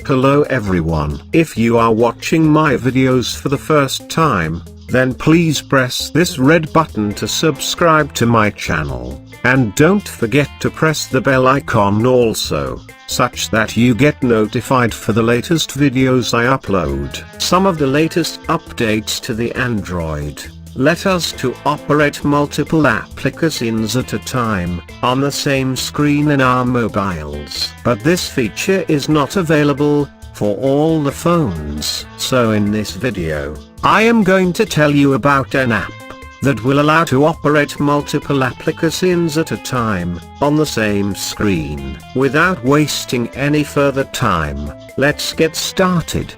Hello everyone. If you are watching my videos for the first time, then please press this red button to subscribe to my channel, and don't forget to press the bell icon also, such that you get notified for the latest videos I upload. Some of the latest updates to the Android let us to operate multiple applications at a time on the same screen in our mobiles. But this feature is not available for all the phones. So in this video, I am going to tell you about an app that will allow to operate multiple applications at a time on the same screen. Without wasting any further time, let's get started.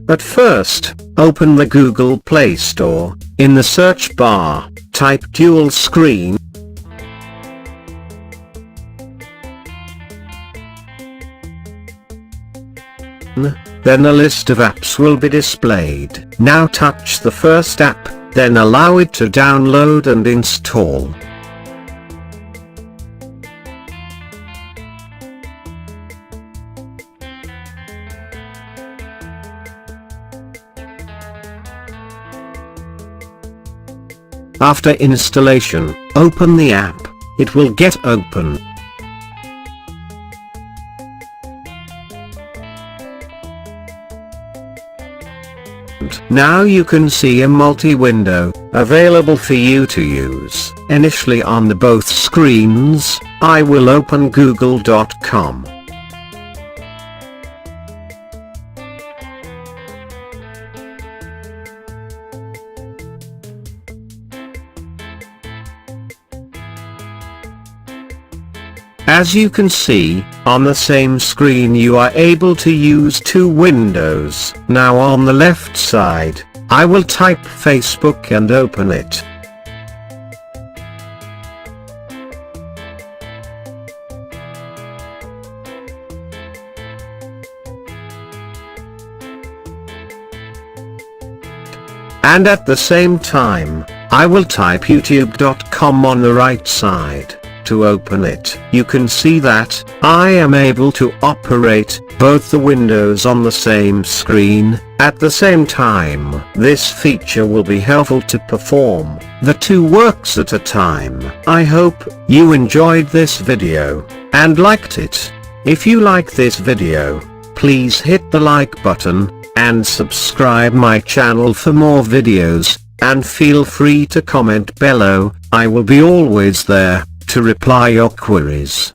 At first, open the Google Play Store. In the search bar, type dual screen. Then a list of apps will be displayed. Now touch the first app, then allow it to download and install. After installation, open the app. It will get open. Now you can see a multi-window available for you to use. Initially on the both screens, I will open google.com. As you can see, on the same screen you are able to use two windows. Now on the left side, I will type Facebook and open it. And at the same time, I will type youtube.com on the right side. To open it, you can see that I am able to operate both the windows on the same screen at the same time. This feature will be helpful to perform the two works at a time. I hope you enjoyed this video and liked it. If you like this video, please hit the like button and subscribe my channel for more videos, and feel free to comment below. I will be always there to reply your queries.